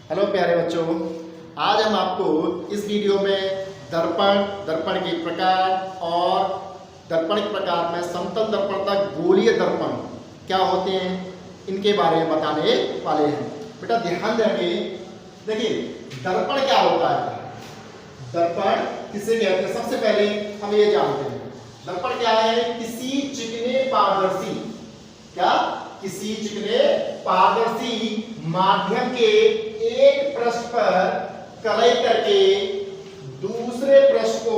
Hello प्यारे बच्चों, आज हम आपको इस वीडियो में दर्पण के प्रकार और दर्पण के प्रकार में समतल दर्पण तक गोलीय दर्पण क्या होते हैं इनके बारे में बताने वाले हैं। बेटा ध्यान देंगे, देखिए दर्पण क्या होता है, दर्पण किसे कहते हैं। सबसे पहले हम ये जानते हैं दर्पण क्या है। किसी चिकने पारदर्शी माध्यम के एक पृष्ठ पर कलई करके दूसरे पृष्ठ को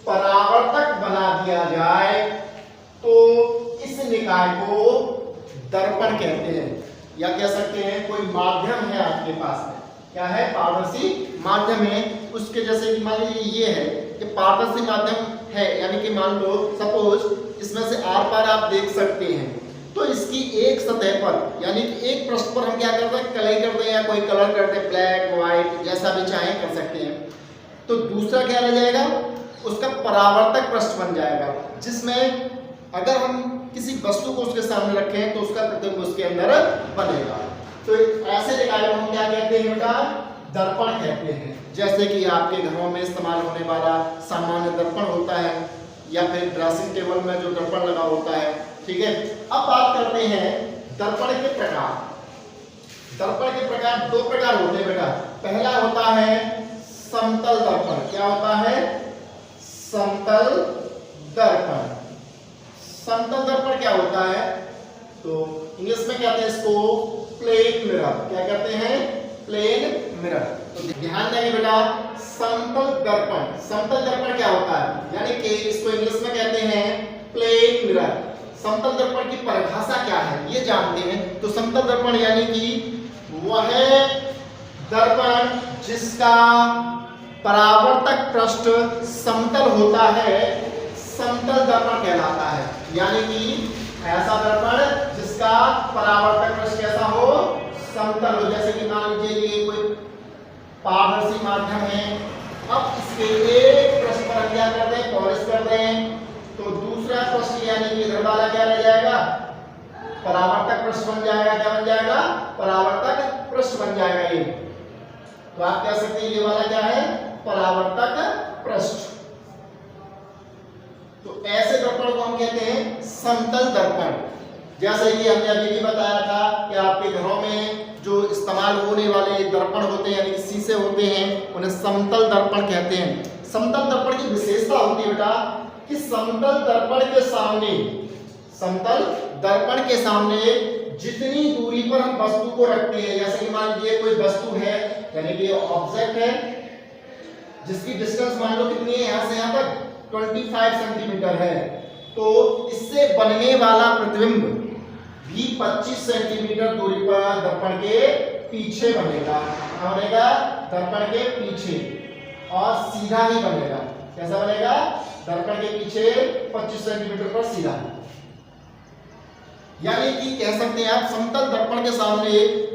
परावर्तक बना दिया जाए तो इस निकाय को दर्पण कहते हैं। या कह सकते हैं कोई माध्यम है आपके पास में, क्या है, पारदर्शी माध्यम है। उसके जैसे कि मान लीजिए ये है कि पारदर्शी माध्यम है, यानी कि मान लो सपोज इसमें से आर पार आप देख सकते हैं, तो इसकी एक सतह पर यानी कि एक पृष्ठ पर हम क्या करते हैं, कलई करते हैं या कोई कलर करते हैं, ब्लैक व्हाइट जैसा भी चाहे कर सकते हैं। तो दूसरा क्या रह जाएगा, उसका परावर्तक पृष्ठ बन जाएगा, जिसमें अगर हम किसी वस्तु को उसके सामने रखें तो उसका प्रतिबिंब उसके अंदर बनेगा। तो ऐसे निकाय को हम क्या कहते हैं बेटा, दर्पण कहते हैं। जैसे कि आपके घरों में इस्तेमाल होने वाला सामान्य दर्पण होता है या फिर ड्रेसिंग टेबल में जो दर्पण लगा होता है, ठीक है। अब बात करते हैं दर्पण के प्रकार। दर्पण के प्रकार दो प्रकार होते हैं बेटा। पहला होता है समतल दर्पण। क्या होता है, समतल दर्पण। समतल दर्पण क्या होता है, तो इंग्लिश में कहते हैं इसको प्लेन मिरर। क्या कहते हैं, प्लेन मिरर। तो ध्यान देंगे बेटा, समतल दर्पण क्या होता है, यानी कि इसको इंग्लिश में कहते हैं प्लेन मिरर। समतल दर्पण की परिभाषा क्या है ये जानते हैं। तो समतल दर्पण यानी कि वह दर्पण जिसका परावर्तक पृष्ठ समतल होता है, समतल दर्पण कहलाता है। यानी कि ऐसा दर्पण जिसका परावर्तक पृष्ठ कैसा हो, समतल हो। जैसे कि मान लीजिए ये कोई पारदर्शी माध्यम है, अब इसके एक पृष्ठ पर हम क्या करते हैं, पॉलिश कर रहे हैं, तो दूसरा पृष्ठ यानी कि इधर वाला क्या रह जाएगा, परावर्तक पृष्ठ बन जाएगा। क्या बन जाएगा, परावर्तक पृष्ठ बन जाएगा ये। तो आप कह सकते हैं ये वाला क्या है, परावर्तक पृष्ठ। तो ऐसे दर्पण को हम कहते हैं समतल दर्पण। जैसे कि हमने अभी भी बताया था कि आपके घरों में जो इस्तेमाल होने वाले दर्पण होते हैं यानी कि शीशे होते हैं, उन्हें समतल दर्पण कहते हैं। समतल दर्पण की विशेषता होती है बेटा कि समतल दर्पण के सामने जितनी दूरी पर हम वस्तु को रखते हैं, जैसे कि मान लीजिए कोई वस्तु है यानी कि ऑब्जेक्ट है जिसकी डिस्टेंस मान लो कितनी है, यहां से यहां तक 25 सेंटीमीटर है, तो इससे बनने वाला प्रतिबिंब भी 25 सेंटीमीटर दूरी पर दर्पण के पीछे बनेगा। क्या बनेगा, दर्पण के पीछे, और सीधा ही बनेगा। कैसा बनेगा, दर्पण के पीछे 25 सेंटीमीटर पर सीधा। यानी कि कह सकते हैं आप समतल दर्पण के सामने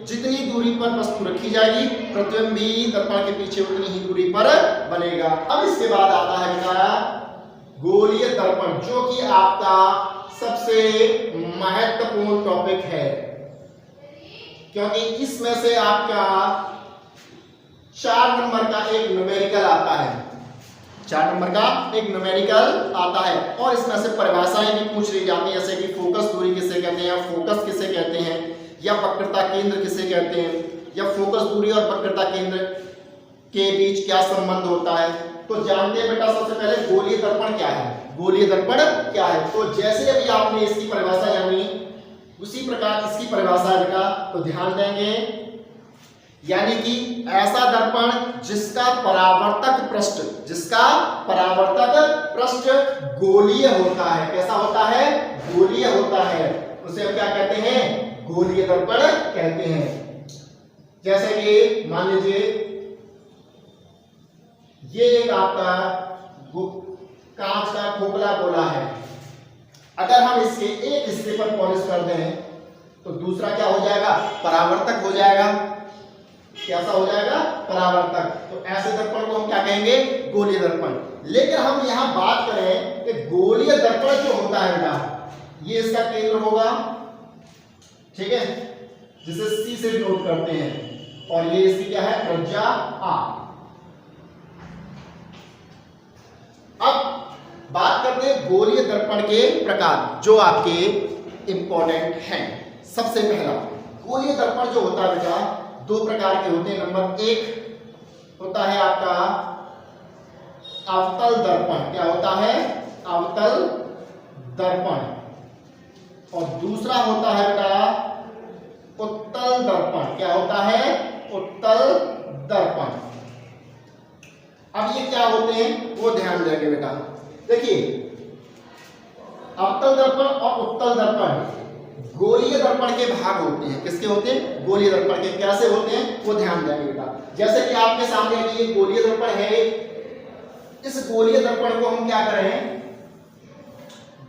जितनी दूरी पर वस्तु रखी जाएगी, प्रतिबिंब भी दर्पण के पीछे उतनी ही दूरी पर बनेगा। अब इसके बाद आता है बेटा गोलीय दर्पण, जो कि आपका सबसे महत्वपूर्ण टॉपिक है, क्योंकि इसमें से आपका 4 नंबर का एक न्यूमेरिकल आता है। 4 नंबर का एक न्यूमेरिकल आता है और इसमें से परिभाषाएं भी पूछ ली जाती है, जैसे कि फोकस दूरी किसे कहते हैं, फोकस किसे कहते हैं, या वक्रता केंद्र किसे कहते हैं, या फोकस दूरी और वक्रता केंद्र के बीच क्या संबंध होता है। तो जानते हैं बेटा सबसे पहले गोलीय दर्पण क्या है। गोलीय दर्पण क्या है, तो जैसे अभी आपने इसकी परिभाषा जानी उसी प्रकार इसकी परिभाषा है बेटा, तो ध्यान देंगे। यानी कि ऐसा दर्पण जिसका परावर्तक पृष्ठ गोलीय होता है। कैसा होता है, गोलीय होता है, उसे हम क्या कहते हैं, गोलीय दर्पण कहते हैं। जैसे कि मान लीजिए ये एक आपका कांच का खोखला गोला है, अगर हम इसके एक हिस्से पर पॉलिश कर दें तो दूसरा क्या हो जाएगा, परावर्तक हो जाएगा। कैसा हो जाएगा, परावर्तक। तो ऐसे दर्पण को हम क्या कहेंगे, गोलीय दर्पण। लेकिन हम यहां बात करें कि गोलीय दर्पण जो होता है बेटा, ये इसका केंद्र होगा, ठीक है, जिसे सी से नोट करते हैं। और ये इसकी क्या है, त्रिज्या आर। अब बात करते हैं गोलीय दर्पण के प्रकार जो आपके इंपॉर्टेंट हैं। सबसे पहला गोलीय दर्पण जो होता है बेटा, दो प्रकार के होते हैं। नंबर एक होता है आपका अवतल दर्पण। क्या होता है, अवतल दर्पण। और दूसरा होता है बेटा उत्तल दर्पण। क्या होता है, उत्तल दर्पण। अब ये क्या होते हैं वो ध्यान देंगे बेटा। देखिए अवतल दर्पण और उत्तल दर्पण गोलीय दर्पण के भाग होते हैं। किसके होते हैं, गोलीय दर्पण के। कैसे होते हैं वो ध्यान देंगे बेटा। जैसे कि आपके सामने ये गोलीय दर्पण है, इस गोलीय दर्पण को हम क्या करें,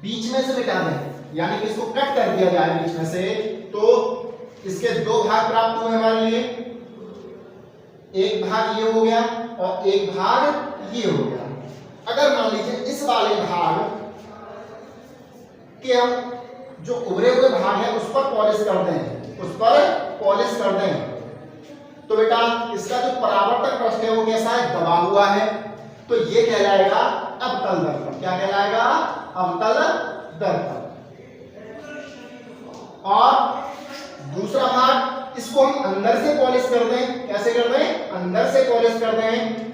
बीच में से मिटा दें, यानी कि इसको कट कर दिया जाए बीच में से, तो इसके दो भाग प्राप्त हुए हमारे लिए। एक भाग ये हो गया और एक भाग ये हो गया। अगर मान लीजिए इस वाले भाग के हम जो उभरे हुए भाग है उस पर पॉलिश कर दें, उस पर पॉलिश कर दें, तो बेटा इसका जो परावर्तक पृष्ठ है वो कैसा है, दबा हुआ है। तो ये कहलाएगा अवतल दर्पण। क्या कहलाएगा, अवतल दर्पण। और दूसरा भाग इसको हम अंदर से पॉलिश कर दें। कैसे कर दें, अंदर से पॉलिश कर दें,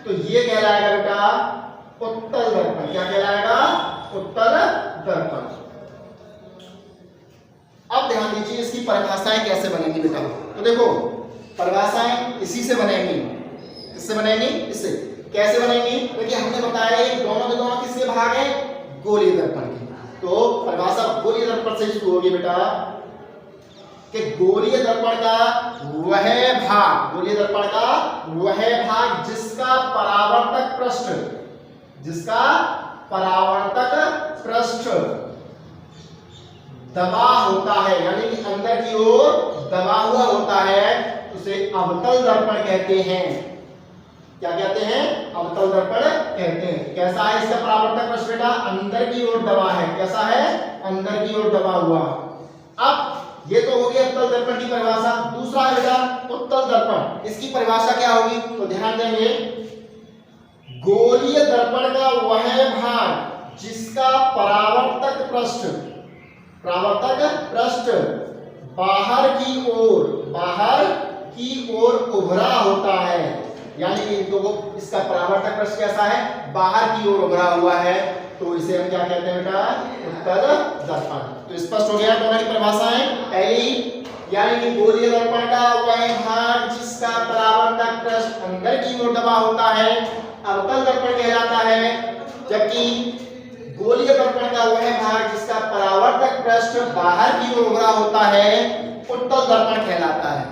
तो ये कहलाएगा बेटा उत्तल दर्पण। क्या कहलाएगा, उत्तल दर्पण। अब ध्यान दीजिए इसकी परिभाषाएं कैसे बनेंगी बेटा। तो देखो परिभाषाएं इसी से बनेंगी। किससे बनेंगी, इससे। कैसे बनेंगी, क्योंकि हमने बताया ये दोनों के दोनों किसके भाग हैं, गोलीय दर्पण के। तो परिभाषा गोलीय दर्पण से शुरू होगी बेटा कि गोलीय दर्पण का वह भाग, गोलीय दर्पण का वह भाग जिसका परावर्तक पृष्ठ, जिसका परावर्तक पृष्ठ दबा होता है, यानी कि अंदर की ओर दबा हुआ होता है, उसे अवतल दर्पण कहते हैं। क्या कहते हैं, अवतल दर्पण कहते हैं। कैसा है इसका परावर्तक पृष्ठ बेटा, अंदर की ओर दबा है। कैसा है, अंदर की ओर दबा हुआ। अब ये तो हो गया अवतल दर्पण की परिभाषा। दूसरा है बेटा उत्तल दर्पण। इसकी परिभाषा क्या होगी, तो ध्यान देंगे, गोलीय दर्पण का वह भाग जिसका परावर्तक पृष्ठ, परावर्तक पृष्ठ बाहर की ओर उभरा होता है, यानी कि इन दोनों, इसका परावर्तक पृष्ठ कैसा है, बाहर की ओर उभरा हुआ है, तो इसे हम क्या कहते हैं बेटा, उत्तल दर्पण। तो स्पष्ट हो गया दोनों की परिभाषाएं। पहली यानी कि गोलीय दर्पण का वह भाग जिसका परावर्तक पृष्ठ अंदर की ओर दबा होता है, अवतल दर्पण कहलाता है। जबकि गोलीय दर्पण का वह भाग जिसका परावर्तक पृष्ठ बाहर की ओर उभरा होता है, उत्तल दर्पण कहलाता है।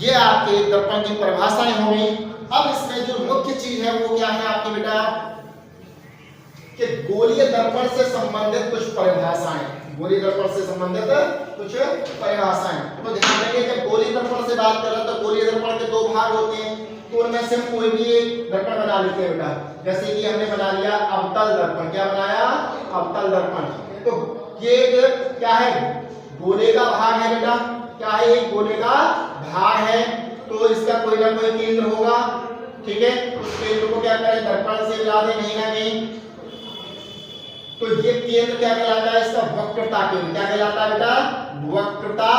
ये आपके दर्पण की परिभाषाएं होंगी। अब इसमें जो मुख्य चीज है वो क्या है आपके बेटा, कि गोलीय दर्पण से संबंधित कुछ परिभाषाएं, गोलीय दर्पण से संबंधित कुछ परिभाषाएं। तो ध्यान देंगे जब गोलीय दर्पण से बात कर रहे हैं तो गोलीय दर्पण के दो भाग होते हैं, तो उनमें से हम कोई भी एक दर्पण बना लेते हैं बेटा। जैसे कि हमने बना लिया अवतल दर्पण। क्या बनाया, अवतल दर्पण। तो ये क्या है, गोले का भाग है बेटा। क्या है, एक गोले का भाग है, तो इसका कोई ना कोई केंद्र होगा, ठीक है। उस केंद्र को क्या करें, दर्पण से मिला दें कहीं ना कहीं। तो ये केंद्र क्या कहलाता है, इसका वक्रता केंद्र। क्या कहलाता है बेटा, वक्रता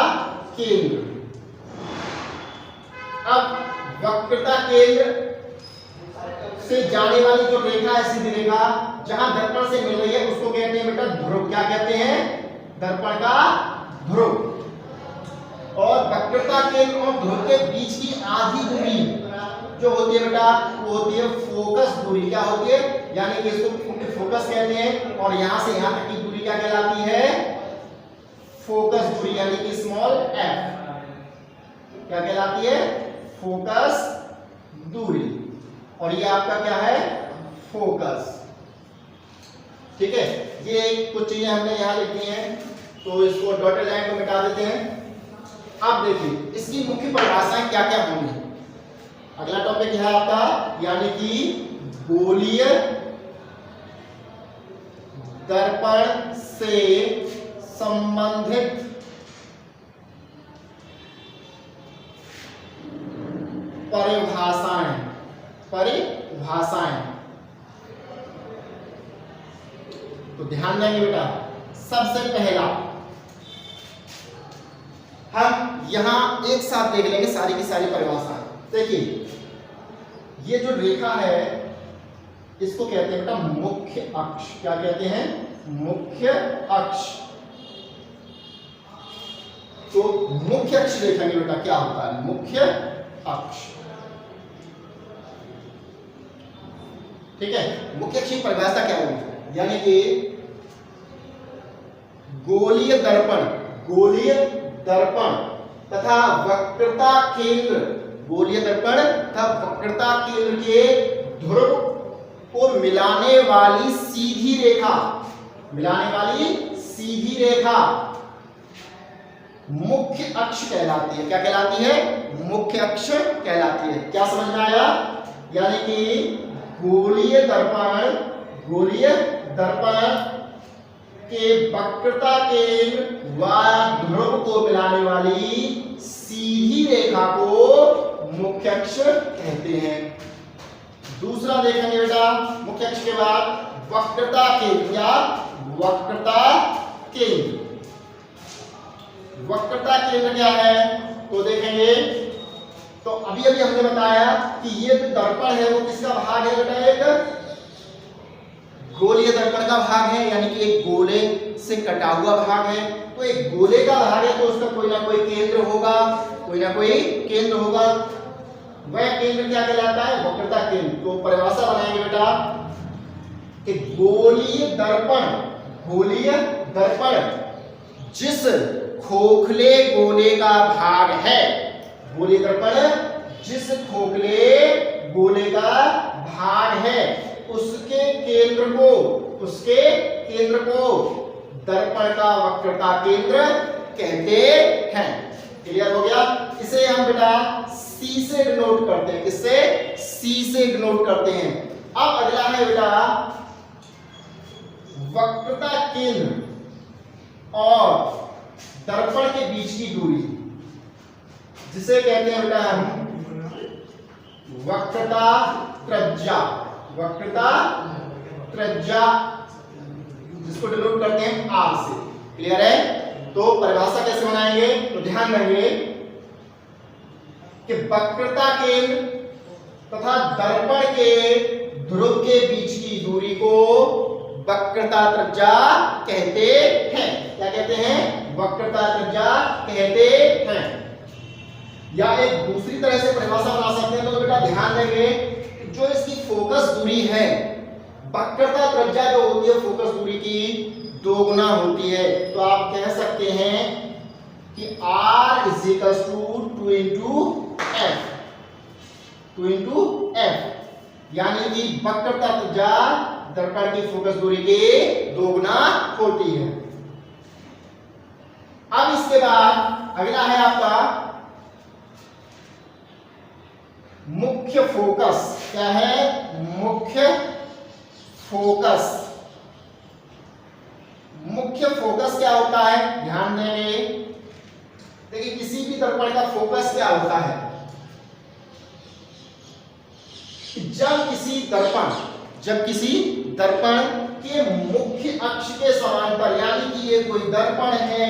केंद्र। अब वक्रता केंद्र से जाने वाली जो रेखा है, सीधी रेखा जहां दर्पण से मिल रही है, उसको कहते हैं बेटा ध्रुव। क्या कहते हैं, दर्पण का ध्रुव। और वक्रता केंद्र और ध्रुव के बीच की आधी दूरी जो होती है बेटा, वो होती है फोकस दूरी। क्या होती है, यानी कि इसको फोकस कहते हैं। और यहां से यहां तक की दूरी क्या कहलाती है, फोकस दूरी, यानी कि स्मॉल एफ। क्या कहलाती है, फोकस दूरी। और ये आपका क्या है, फोकस। ठीक है, ये कुछ चीजें हमने यहां लिखी हैं, तो इसको डॉटेड लाइन को मिटा देते हैं। अब देखिए इसकी मुख्य परिभाषाएं क्या क्या होंगी। अगला टॉपिक है आपका, यानी कि गोलीय दर्पण से संबंधित परिभाषाएं, परिभाषाएं। तो ध्यान देंगे बेटा, सबसे पहला हम यहां एक साथ देख लेंगे सारी की सारी परिभाषाएं। देखिए ये जो रेखा है इसको कहते हैं बेटा मुख्य अक्ष। क्या कहते हैं? मुख्य अक्ष। तो मुख्य अक्ष देखेंगे बेटा क्या होता है मुख्य अक्ष। ठीक है, मुख्य अक्ष की परिभाषा क्या होगी? यानी कि गोलीय दर्पण तथा वक्रता केंद्र, गोलीय दर्पण तथा वक्रता केंद्र के ध्रुव को मिलाने वाली सीधी रेखा मुख्य अक्ष कहलाती है। क्या कहलाती है? मुख्य अक्ष कहलाती है। क्या समझ में आया? यानी कि गोलीय दर्पण के वक्रता केंद्र व ध्रुव को मिलाने वाली सीधी रेखा को मुख्य अक्ष कहते हैं। दूसरा देखेंगे बेटा मुख्य अक्ष के बाद वक्रता केंद्र। क्या? वक्रता केंद्र। वक्रता केंद्र क्या है? तो देखेंगे, तो अभी हमने बताया कि ये जो दर्पण है वो किसका भाग है बेटा? एक गोलीय दर्पण का भाग है, यानी कि एक गोले से कटा हुआ भाग है। तो एक गोले का भाग है तो उसका कोई ना कोई केंद्र होगा, वह केंद्र क्या कहलाता है? वक्रता केंद्र। तो परिभाषा बनाएंगे बेटा कि गोलीय दर्पण जिस खोखले गोले का भाग है, गोलीय दर्पण जिस खोखले गोले का भाग है उसके केंद्र को दर्पण का वक्रता केंद्र कहते हैं। क्लियर हो गया? इसे हम बेटा C से डिनोट करते हैं। किससे? C से डिनोट करते हैं। अब अगला है बेटा वक्रता केंद्र और दर्पण के बीच की दूरी, जिसे कहते हैं बेटा हम वक्रता त्रिज्या, जिसको डिनोट करते हैं R से। क्लियर है? तो परिभाषा कैसे बनाएंगे? तो ध्यान रखिए कि वक्रता केंद्र तथा दर्पण के ध्रुव के बीच की दूरी को वक्रता त्रिज्या कहते हैं। क्या कहते हैं? वक्रता त्रिज्या कहते हैं। या एक दूसरी तरह से परिभाषा बना सकते हैं। तो बेटा ध्यान देंगे जो इसकी फोकस दूरी है, वक्रता त्रिज्या जो होती है फोकस दूरी की 2 गुना होती है। तो आप कह सकते हैं कि R = 2 into f, यानी कि वक्रता त्रिज्या दर्पण की फोकस दूरी के 2 गुना होती है। अब इसके बाद अगला है आपका मुख्य फोकस। क्या है? मुख्य फोकस क्या होता है? ध्यान देंगे। देखिए किसी भी दर्पण का फोकस क्या होता है? जब किसी दर्पण के मुख्य अक्ष के समांतर, यानी कि ये कोई दर्पण है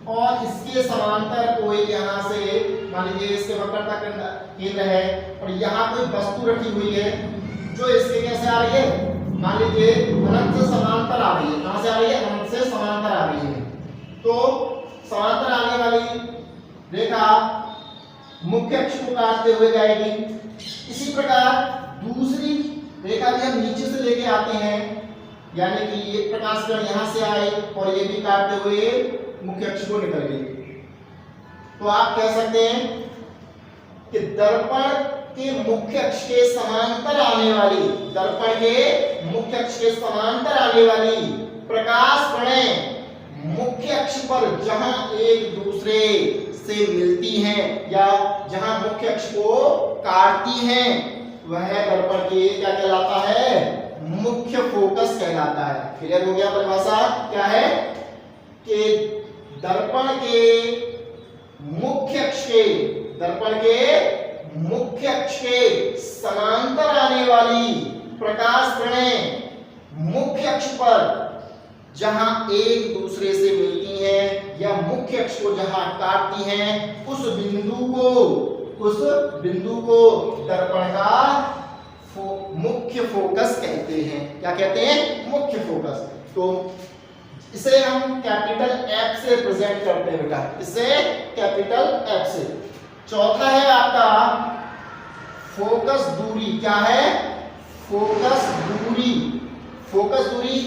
और इसके समांतर कोई यहां से मान लीजिए इसके वक्रता केंद्र है और यहां कोई वस्तु रखी हुई है जो इसके कैसे आ रही है? मान लीजिए अनंत से समांतर आ रही है। कहां से आ रही है? अनंत से समांतर आ रही है। तो समांतर आने वाली रेखा मुख्य अक्ष को काटते हुए जाएगी। इसी प्रकार दूसरी रेखा भी हम नीचे से लेके आते हैं, यानी कि ये प्रकाश किरण यहां से आए और ये भी काटते हुए मुख्य अक्ष को निकल गई। तो आप कह सकते हैं कि दर्पण के मुख्य अक्ष के समांतर आने वाली, दर्पण के मुख्य अक्ष के समांतर आने वाली प्रकाश किरणें मुख्य अक्ष पर जहां एक दूसरे से मिलती हैं या जहां मुख्य अक्ष को काटती हैं, वह दर्पण के क्या कहलाता है? मुख्य फोकस कहलाता है। क्लियर हो गया परिभाषा? क्या है कि दर्पण के मुख्य मुख्य अक्ष के समांतर आने वाली प्रकाश किरणें मुख्य अक्ष पर जहां एक दूसरे से मिलती हैं या मुख्य अक्ष को जहां काटती हैं उस बिंदु को दर्पण का मुख्य फोकस कहते हैं। क्या कहते हैं? मुख्य फोकस। तो इसे हम कैपिटल F से प्रेजेंट करते हैं बेटा, इसे कैपिटल F से। चौथा है आपका फोकस दूरी। क्या है? फोकस दूरी। फोकस दूरी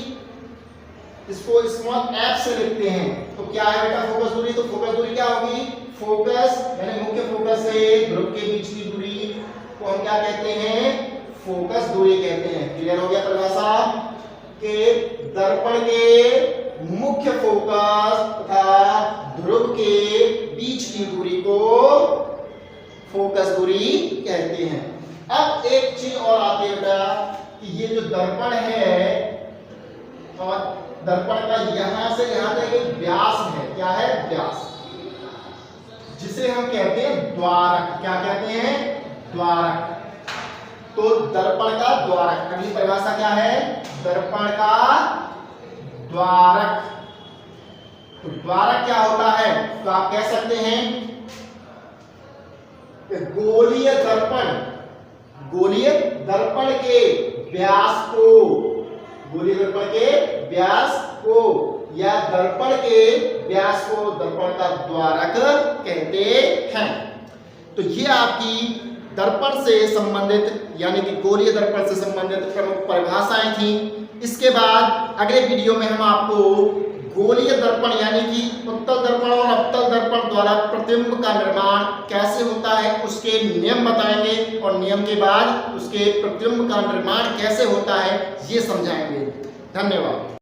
इसको स्मॉल f से लिखते हैं। तो क्या है बेटा फोकस दूरी? तो फोकस दूरी क्या होगी? फोकस यानी मुख्य फोकस से ध्रुव के बीच की दूरी को हम क्या कहते हैं? फोकस दूरी कहते हैं। क्लियर हो गया परिभाषा? के दर्पण के मुख्य फोकस तथा ध्रुव के बीच की दूरी को फोकस दूरी कहते हैं। अब एक चीज और आती है बेटा कि ये जो दर्पण है और दर्पण का यहां से यहां तक एक व्यास है। क्या है? व्यास, जिसे हम कहते हैं द्वारक। क्या कहते हैं? द्वारक। तो दर्पण का द्वारक, अगली परिभाषा क्या है? दर्पण का द्वारक। तो द्वारक क्या होता है? तो आप कह सकते हैं कि गोलीय दर्पण के व्यास को, गोलीय दर्पण के व्यास को या दर्पण के व्यास को दर्पण का द्वारक कहते हैं। तो ये आपकी दर्पण से संबंधित यानी कि गोलीय दर्पण से संबंधित प्रमुख परिभाषाएं थी। इसके बाद अगले वीडियो में हम आपको गोलीय दर्पण यानी कि उत्तल दर्पण और अवतल दर्पण द्वारा प्रतिबिंब का निर्माण कैसे होता है उसके नियम बताएंगे और नियम के बाद उसके प्रतिबिंब का निर्माण कैसे होता है ये समझाएंगे। धन्यवाद।